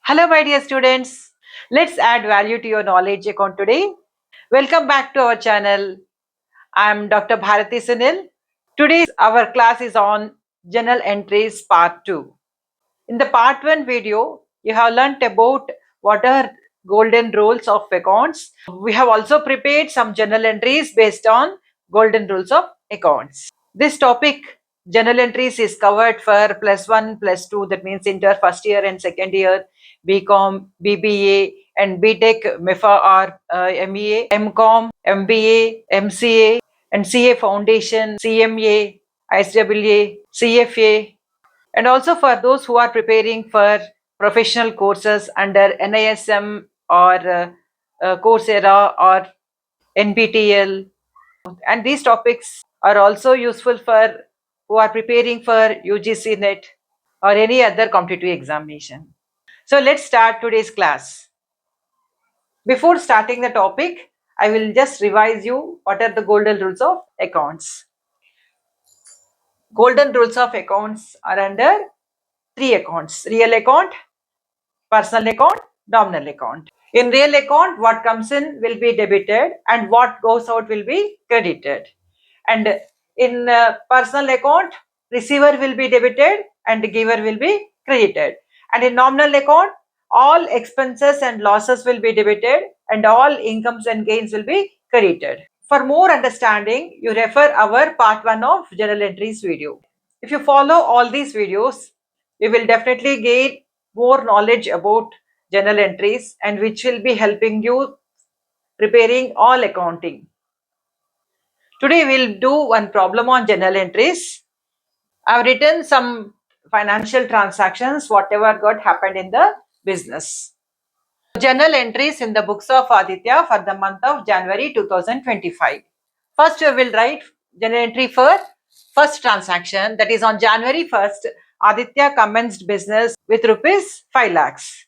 Hello, my dear students. Let's add value to your knowledge account today. Welcome back to our channel. I am Dr. Bharati Sunil. Today's our class is on journal entries part 2. In the part 1 video, you have learnt about what are golden rules of accounts. We have also prepared some journal entries based on golden rules of accounts. This topic, journal entries, is covered for plus 1, plus 2, that means inter first year and second year, BCom, BBA, and BTech, MEFA or MEA, MCom, MBA, MCA, and CA Foundation, CMA, ISWA, CFA, and also for those who are preparing for professional courses under NISM or Coursera or NPTEL. And these topics are also useful for who are preparing for UGC NET or any other competitive examination. So let's start today's class. Before starting the topic, I will just revise you what are the golden rules of accounts. Golden rules of accounts are under three accounts: real account, personal account, nominal account. In real account, what comes in will be debited and what goes out will be credited. And in personal account, receiver will be debited and giver will be credited. And in nominal account, all expenses and losses will be debited and all incomes and gains will be credited. For more understanding, you refer our part 1 of journal entries video. If you follow all these videos, you will definitely gain more knowledge about journal entries and which will be helping you preparing all accounting. Today we'll do one problem on journal entries. I've written some financial transactions, whatever got happened in the business. Journal entries in the books of Aditya for the month of January 2025. First we will write journal entry for first transaction, that is on January 1st, Aditya commenced business with rupees 5 lakhs.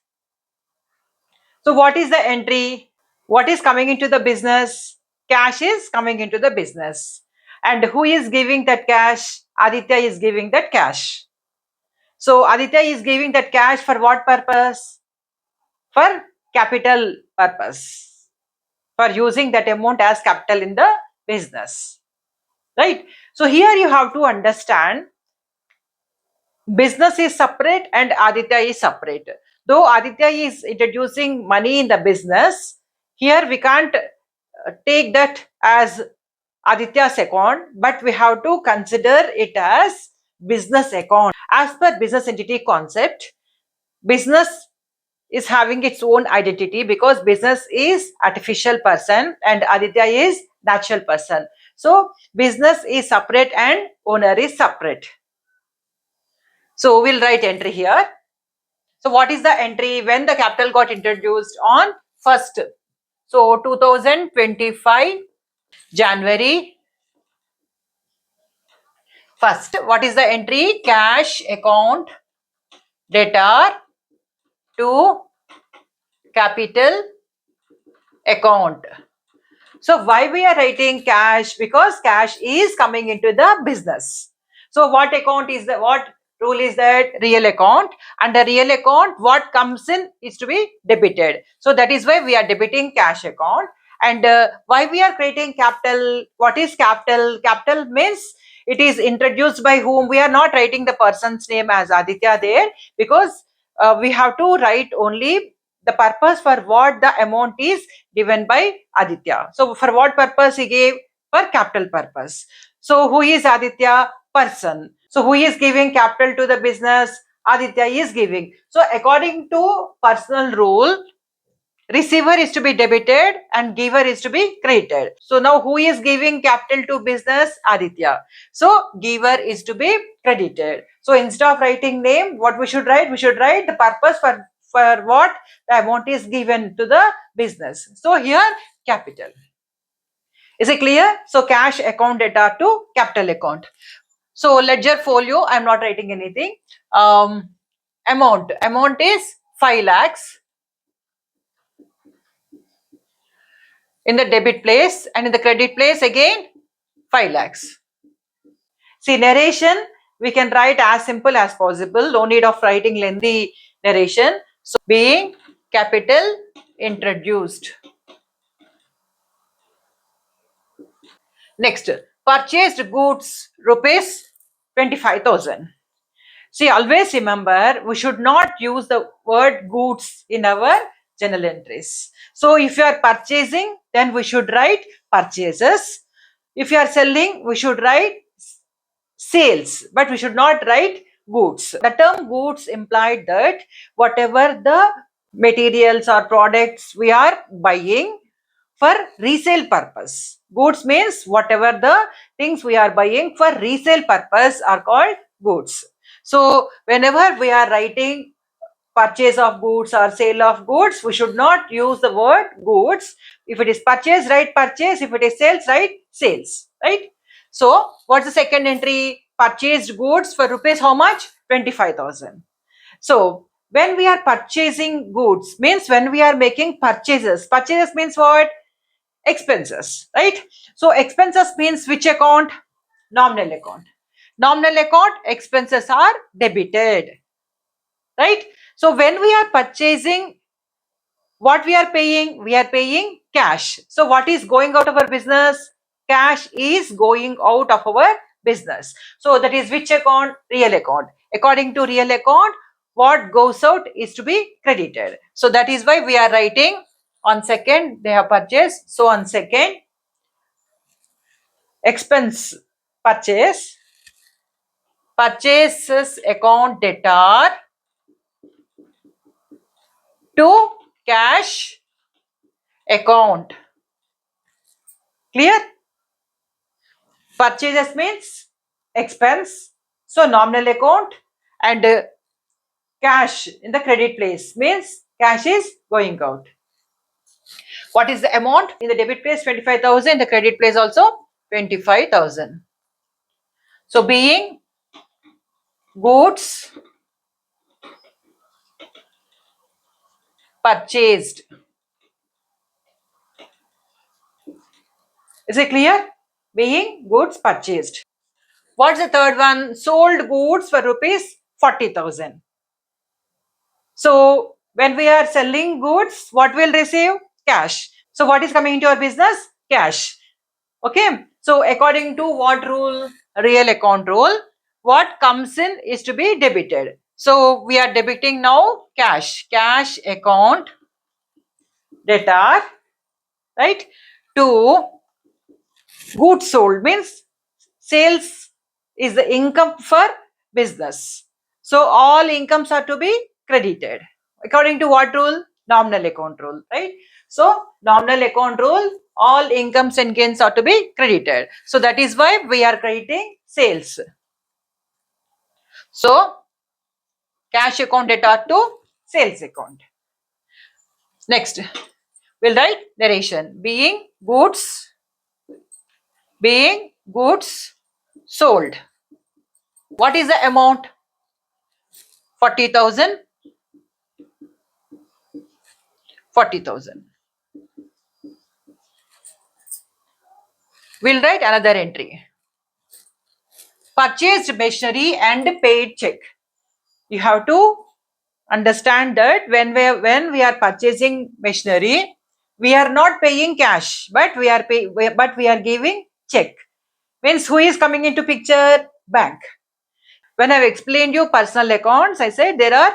So what is the entry? What is coming into the business? Cash is coming into the business. And who is giving that cash? Aditya is giving that cash. So Aditya is giving that cash for what purpose? For capital purpose. For using that amount as capital in the business. Right? So here you have to understand business is separate and Aditya is separate. Though Aditya is introducing money in the business, here we can't take that as Aditya's account, but we have to consider it as business account. As per business entity concept, business is having its own identity because business is artificial person and Aditya is natural person. So business is separate and owner is separate. So we'll write entry here. So what is the entry when the capital got introduced on 1st? So 2025 January 1st. What is the entry? Cash account debtor to capital account. So why we are writing cash? Because cash is coming into the business. So what account is the what rule is that? Real account. And the real account, what comes in is to be debited. So that is why we are debiting cash account. And why we are creating capital? What is capital? Capital means it is introduced by whom. We are not writing the person's name as Aditya there because we have to write only the purpose for what the amount is given by Aditya. So for what purpose he gave? For capital purpose. So who is Aditya? Person. So who is giving capital to the business? Aditya is giving. So according to personal rule, receiver is to be debited and giver is to be credited. So now who is giving capital to business? Aditya. So giver is to be credited. So instead of writing name, what we should write? We should write the purpose for what the amount is given to the business. So here capital. Is it clear? So cash account debtor to capital account. So ledger folio, I am not writing anything. Amount is 5 lakhs in the debit place, and in the credit place again 5 lakhs. See, narration we can write as simple as possible. No need of writing lengthy narration. So being capital introduced. Next, purchased goods rupees 25,000. See, always remember we should not use the word goods in our journal entries. So if you are purchasing, then we should write purchases. If you are selling, we should write sales, but we should not write goods. The term goods implied that whatever the materials or products we are buying for resale purpose. Goods means whatever the things we are buying for resale purpose are called goods. So whenever we are writing purchase of goods or sale of goods, we should not use the word goods. If it is purchase, write purchase. If it is sales, write sales. Right? So what's the second entry? Purchased goods for rupees how much? 25,000. So when we are purchasing goods, means when we are making purchases. Purchases means what? Expenses, right? So expenses means which account? Nominal account. Nominal account, expenses are debited, right? So when we are purchasing, what we are paying? We are paying cash. So what is going out of our business? Cash is going out of our business. So that is which account? Real account. According to real account, what goes out is to be credited. So that is why we are writing on second they have purchased. So on second, expense purchases account debtor to cash account. Clear? Purchases means expense, so nominal account, and cash in the credit place means cash is going out. What is the amount? In the debit place 25,000, in the credit place also 25,000. So being goods purchased. Is it clear? Being goods purchased. What's the third one? Sold goods for rupees 40,000. So when we are selling goods, what will receive? Cash. So what is coming into our business? Cash. Okay. So according to what rule? Real account rule. What comes in is to be debited. So we are debiting now cash. Cash account debtor, right? To goods sold means sales is the income for business. So all incomes are to be credited. According to what rule? Nominal account rule, right? So nominal account rule, all incomes and gains are to be credited. So that is why we are crediting sales. So cash account debtor to sales account. Next, we'll write narration. Being goods sold. What is the amount? 40,000. 40,000. We'll write another entry. Purchased machinery and paid check. You have to understand that when we are purchasing machinery, we are not paying cash, but we are giving check. Means who is coming into picture? Bank. When I've explained you personal accounts, I said there are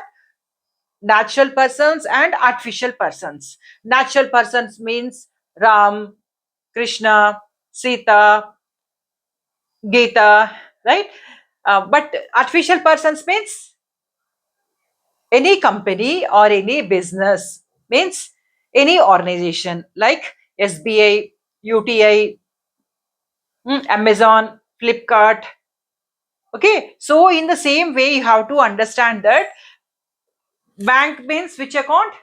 natural persons and artificial persons. Natural persons means Ram, Krishna, Sita, Gita, right? But artificial persons means any company or any business, means any organization like SBI, UTI, Amazon, Flipkart. Okay, so in the same way, you have to understand that bank means which account?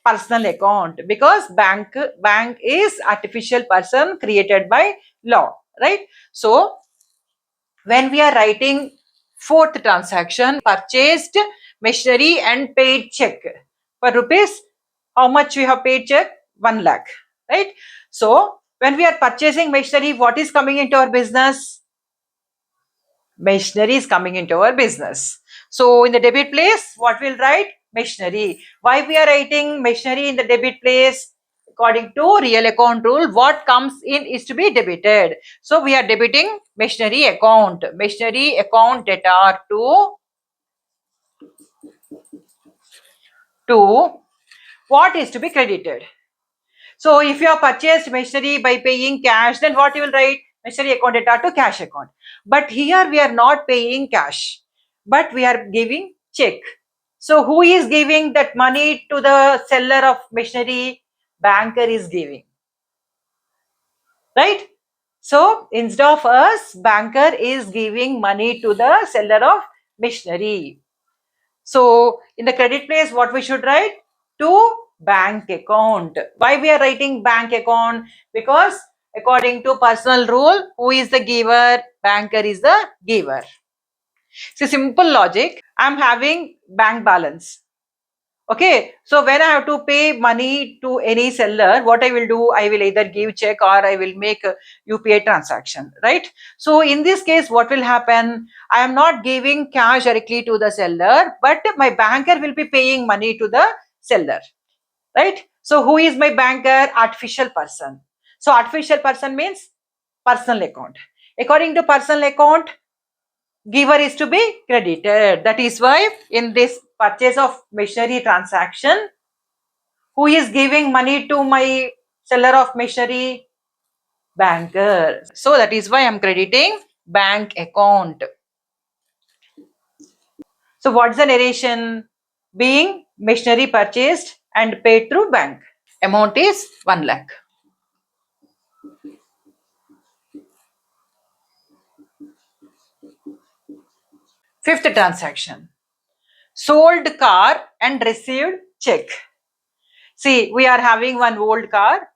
Personal account, because bank is artificial person created by law, right? So when we are writing fourth transaction, purchased machinery and paid check for rupees, how much we have paid check? 1 lakh, right? So when we are purchasing machinery, what is coming into our business? Machinery is coming into our business. So in the debit place, what we'll write? Machinery. Why we are writing machinery in the debit place? According to real account rule, what comes in is to be debited. So we are debiting machinery account. Machinery account debtor to what is to be credited. So if you have purchased machinery by paying cash, then what you will write? Machinery account debtor to cash account. But here we are not paying cash, but we are giving check. So who is giving that money to the seller of machinery? Banker is giving, right? So instead of us, banker is giving money to the seller of machinery. So in the credit place, what we should write? To bank account. Why we are writing bank account? Because according to personal rule, who is the giver? Banker is the giver. So simple logic. I'm having bank balance. Okay, so when I have to pay money to any seller, what I will do, I will either give check or I will make a UPI transaction, right? So in this case, what will happen? I am not giving cash directly to the seller, but my banker will be paying money to the seller, right? So who is my banker? Artificial person. So artificial person means personal account. According to personal account, giver is to be credited. That is why in this purchase of machinery transaction, who is giving money to my seller of machinery? Banker. So that is why I'm crediting bank account. So what's the narration? Being machinery purchased and paid through bank. Amount is 1 lakh. Fifth transaction. Sold car and received check. See, we are having one old car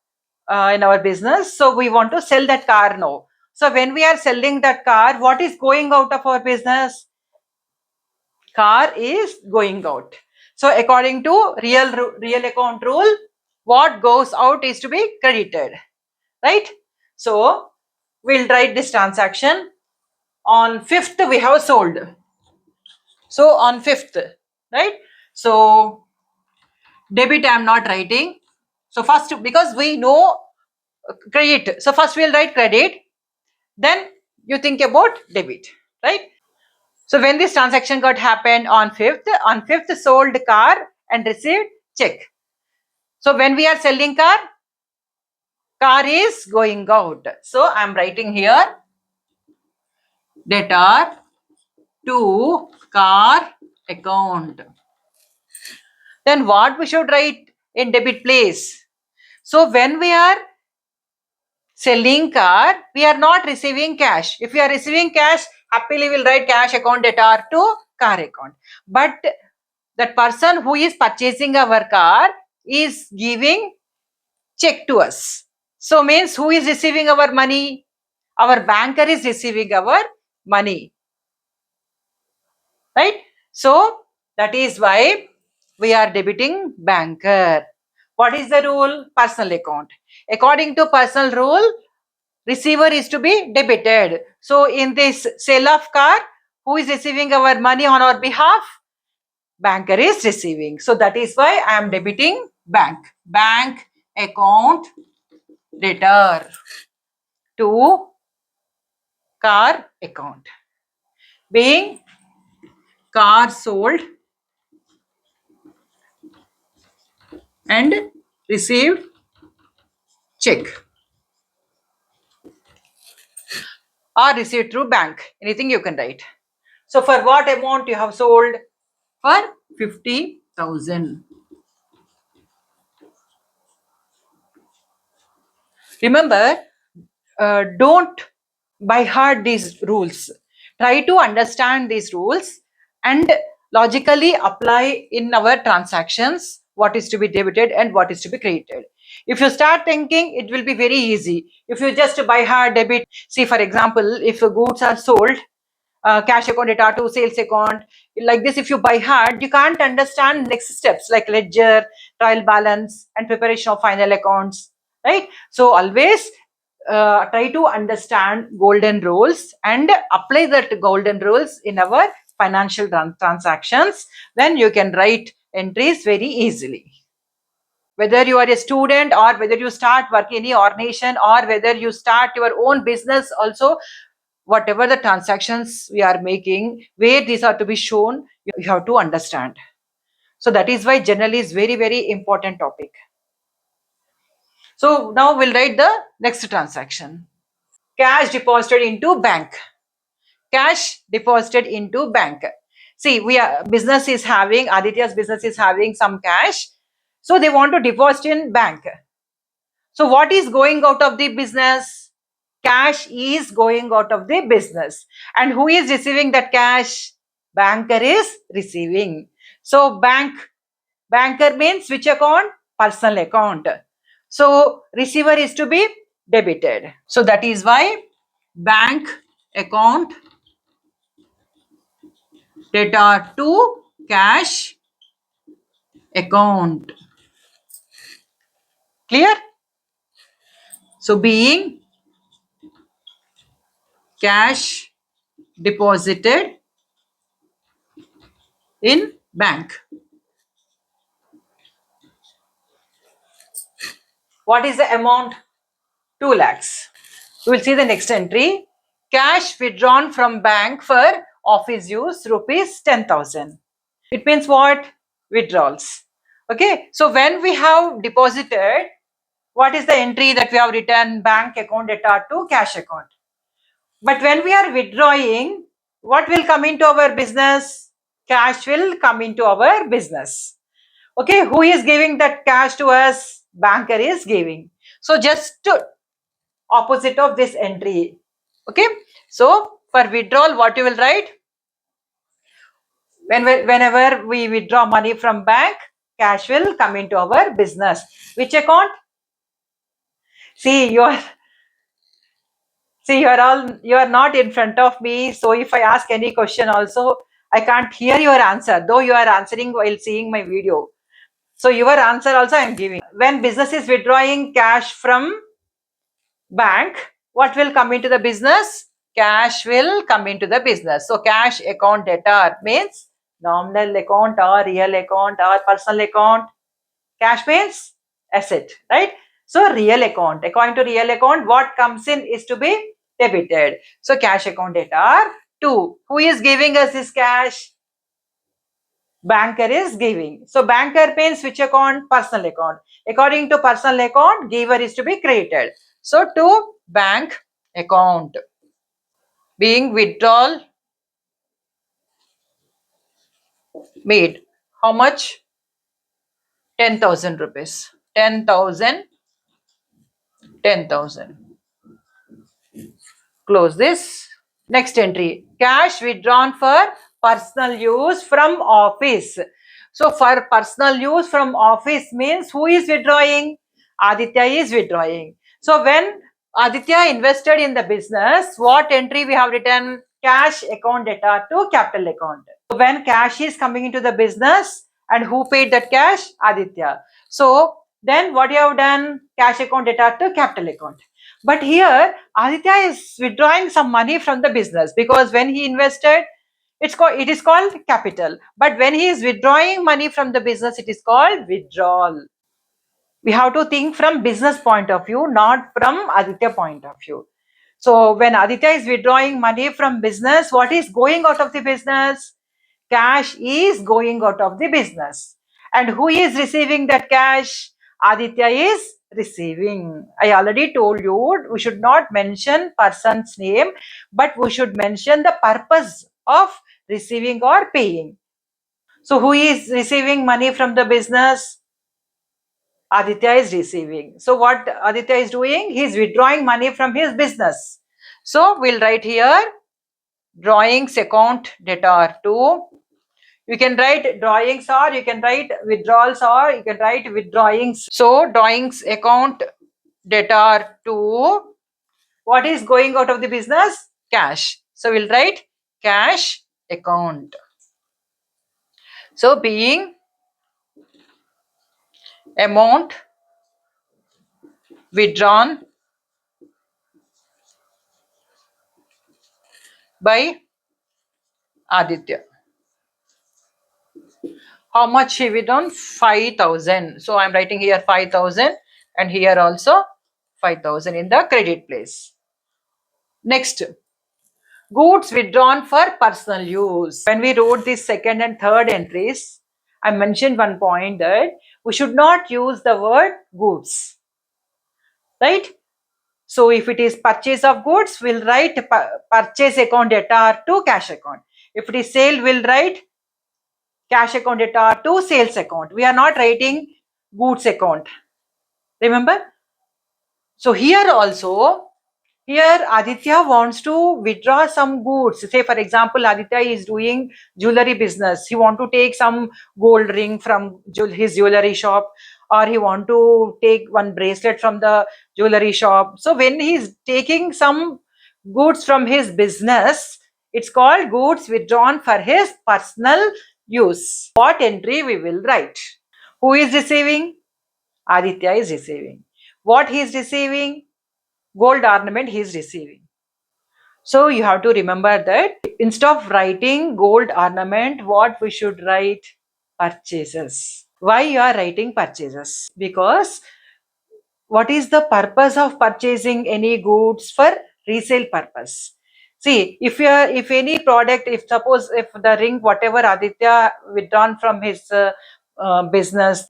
in our business. So we want to sell that car now. So when we are selling that car, what is going out of our business? Car is going out. So according to real account rule, what goes out is to be credited, right? So we'll write this transaction. On 5th we have sold. So on 5th, right? So debit I am not writing. So first, because we know credit, so first we'll write credit, then you think about debit, right? So when this transaction got happened on 5th sold car and received check. So when we are selling car is going out. So I am writing here debtor to car account. Then what we should write in debit place? So when we are selling car, we are not receiving cash. If we are receiving cash, happily we'll write cash account debtor to car account. But that person who is purchasing our car is giving check to us. So means who is receiving our money? Our banker is receiving our money, right? So that is why we are debiting banker. What is the rule? Personal account. According to personal rule, receiver is to be debited. So in this sale of car, who is receiving our money on our behalf? Banker is receiving. So that is why I am debiting bank. Bank account debtor to car account. Being car sold and received check or received through bank. Anything you can write. So for what amount you have sold? For 50,000. Remember, don't by heart these rules. Try to understand these rules and logically apply in our transactions what is to be debited and what is to be credited. If you start thinking, it will be very easy. If you just by heart debit, see for example, if goods are sold, cash account debtor to sales account, like this, if you by heart, you can't understand next steps like ledger, trial balance, and preparation of final accounts, right? So always try to understand golden rules and apply that golden rules in our financial transactions, then you can write entries very easily. Whether you are a student or whether you start working in any organization or whether you start your own business also, whatever the transactions we are making, where these are to be shown, you have to understand. So that is why journal is very, very important topic. So now we'll write the next transaction. Cash deposited into bank. Cash deposited into bank. See, business is having, Aditya's business is having some cash. So they want to deposit in bank. So what is going out of the business? Cash is going out of the business. And who is receiving that cash? Banker is receiving. So banker means which account? Personal account. So receiver is to be debited. So that is why bank account debtor to cash account. Clear? So being cash deposited in bank. What is the amount? 2 lakhs. We will see the next entry. Cash withdrawn from bank for office use rupees 10,000. It means what? Withdrawals. Okay. So when we have deposited, what is the entry that we have written? Bank account debtor to cash account. But when we are withdrawing, what will come into our business? Cash will come into our business. Okay, who is giving that cash to us? Banker is giving. So just to opposite of this entry. Okay, so for withdrawal, what you will write? Whenever we withdraw money from bank, cash will come into our business. Which account? See, you are not in front of me. So if I ask any question also, I can't hear your answer, though you are answering while seeing my video. So your answer also I am giving. When business is withdrawing cash from bank, what will come into the business? Cash will come into the business. So cash account debtor means nominal account or real account or personal account. Cash means asset, right? So real account. According to real account, what comes in is to be debited. So cash account debtor 2. Who is giving us this cash? Banker is giving. So banker means which account? Personal account. According to personal account, giver is to be created. So to bank account. Being withdrawal made. How much? 10,000 rupees. 10,000. 10,000. Close this. Next entry. Cash withdrawn for personal use from office. So for personal use from office means who is withdrawing? Aditya is withdrawing. So when Aditya invested in the business, what entry we have written? Cash account debtor to capital account. So when cash is coming into the business, and who paid that cash? Aditya. So then what you have done? Cash account debtor to capital account. But here Aditya is withdrawing some money from the business because when he invested, it is called capital. But when he is withdrawing money from the business, it is called withdrawal. We have to think from business point of view, not from Aditya point of view. So when Aditya is withdrawing money from business, what is going out of the business? Cash is going out of the business. And who is receiving that cash? Aditya is receiving. I already told you we should not mention person's name, but we should mention the purpose of receiving or paying. So who is receiving money from the business? Aditya is receiving. So what Aditya is doing? He is withdrawing money from his business. So we'll write here drawings account debtor to. You can write drawings or you can write withdrawals or you can write withdrawings. So drawings account debtor to. What is going out of the business? Cash. So we'll write cash account. So being amount withdrawn by Aditya. How much he withdrawn? 5,000. So I'm writing here 5,000 and here also 5,000 in the credit place. Next, goods withdrawn for personal use. When we wrote this second and third entries, I mentioned one point that we should not use the word goods, right? So if it is purchase of goods, we'll write purchase account data to cash account. If it is sale, we'll write cash account data to sales account. We are not writing goods account. Remember? So here also, here Aditya wants to withdraw some goods. Say for example, Aditya is doing jewelry business. He want to take some gold ring from his jewelry shop, or he want to take one bracelet from the jewelry shop. So when he is taking some goods from his business, it's called goods withdrawn for his personal use. What entry we will write? Who is receiving? Aditya is receiving. What he is receiving? Gold ornament he is receiving. So you have to remember that instead of writing gold ornament, what we should write? Purchases. Why you are writing purchases? Because what is the purpose of purchasing any goods? For resale purpose. See, if any product, if suppose if the ring whatever Aditya withdrawn from his business,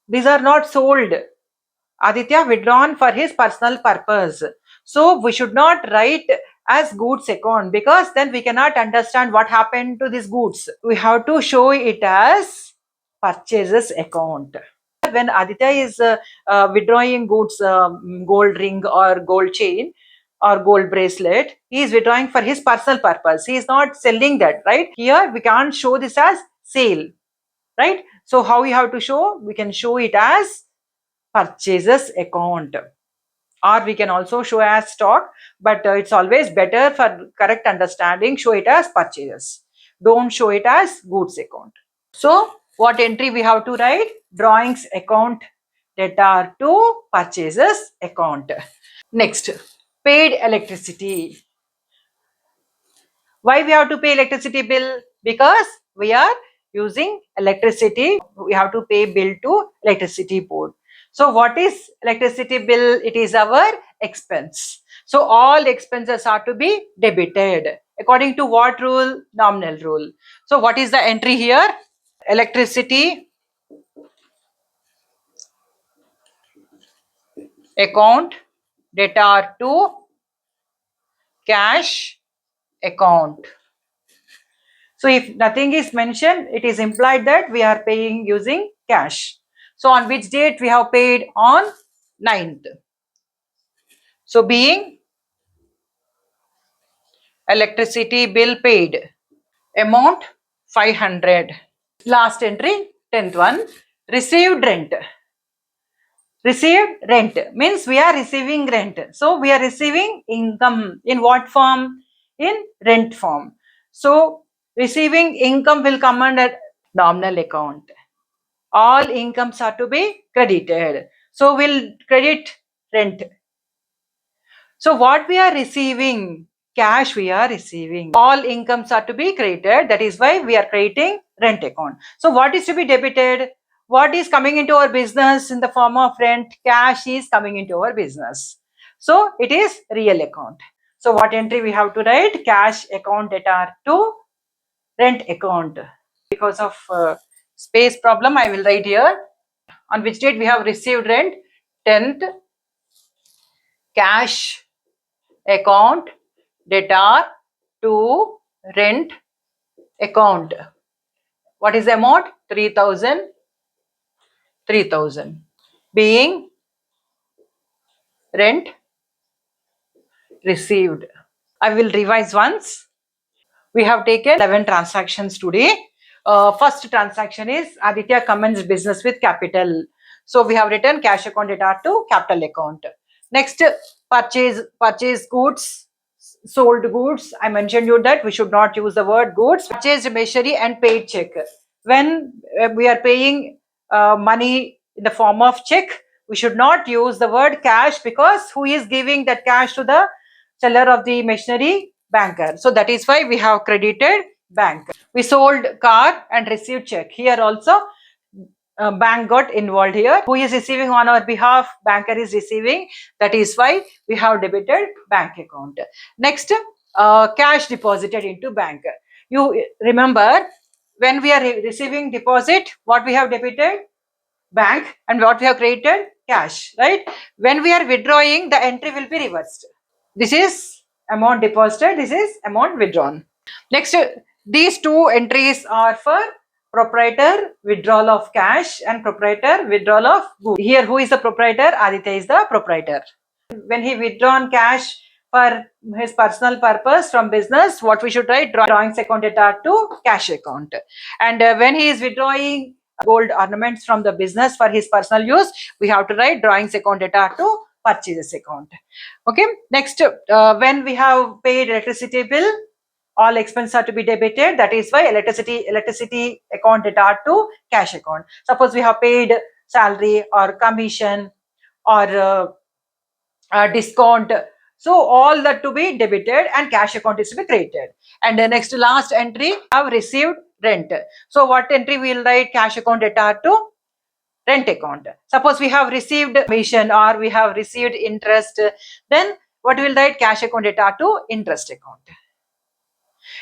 these are not sold. Aditya withdrawn for his personal purpose. So we should not write as goods account, because then we cannot understand what happened to these goods. We have to show it as purchases account. When Aditya is withdrawing goods, gold ring or gold chain or gold bracelet, he is withdrawing for his personal purpose. He is not selling that, right? Here we can't show this as sale, right? So how we have to show? We can show it as purchases account, or we can also show as stock, but it's always better for correct understanding, show it as purchases. Don't show it as goods account. So what entry we have to write? Drawings account data to purchases account. Next, paid electricity. Why we have to pay electricity bill? Because we are using electricity. We have to pay bill to electricity board. So what is electricity bill? It is our expense. So all expenses are to be debited. According to what rule? Nominal rule. So what is the entry here? Electricity account data to cash account. So if nothing is mentioned, it is implied that we are paying using cash. So on which date we have paid? On 9th. So being electricity bill paid. Amount 500. Last entry, 10th one. Received rent. Received rent means we are receiving rent. So we are receiving income. In what form? In rent form. So receiving income will come under nominal account. All incomes are to be credited. So we'll credit rent. So what we are receiving? Cash we are receiving. All incomes are to be credited. That is why we are creating rent account. So what is to be debited? What is coming into our business in the form of rent? Cash is coming into our business. So it is real account. So what entry we have to write? Cash account data to rent account. Because of space problem, I will write here. On which date we have received rent? 10th. Cash account data to rent account. What is the amount? 3,000. 3,000 being rent received. I will revise once. We have taken 11 transactions today. First transaction is Aditya commenced business with capital. So we have written cash account data to capital account. Next, purchase goods, sold goods. I mentioned you that we should not use the word goods. Purchased machinery and paid check. When we are paying money in the form of check, we should not use the word cash, because who is giving that cash to the seller of the machinery? Banker. So that is why we have credited bank. We sold car and received check. Here also bank got involved here. Who is receiving on our behalf? Banker is receiving. That is why we have debited bank account. Next, cash deposited into bank. You remember when we are receiving deposit, what we have debited? Bank, and what we have created? Cash, right? When we are withdrawing, the entry will be reversed. This is amount deposited, this is amount withdrawn. Next, these two entries are for proprietor withdrawal of cash and proprietor withdrawal of goods. Here, who is the proprietor? Aditya is the proprietor. When he withdrawn cash for his personal purpose from business, what we should write? Drawings account data to cash account. And when he is withdrawing gold ornaments from the business for his personal use, we have to write drawings account data to purchases account. Okay. Next, when we have paid electricity bill, all expenses are to be debited. That is why electricity account data to cash account. Suppose we have paid salary or commission or discount, so all that to be debited and cash account is to be created. And the next last entry, have received rent. So what entry we will write? Cash account data to rent account. Suppose we have received commission or we have received interest, then what we will write? Cash account data to interest account.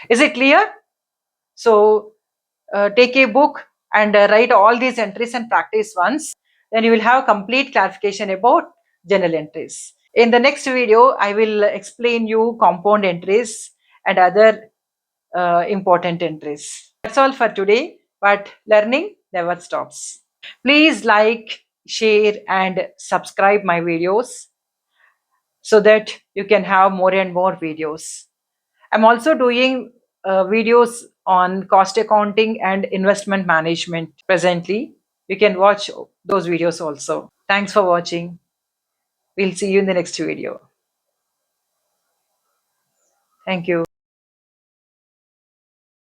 Is it clear? So take a book and write all these entries and practice once. Then you will have complete clarification about journal entries. In the next video, I will explain you compound entries and other important entries. That's all for today, but learning never stops. Please like, share and subscribe my videos so that you can have more and more videos. I'm also doing videos on cost accounting and investment management presently. You can watch those videos also. Thanks for watching. We'll see you in the next video. Thank you.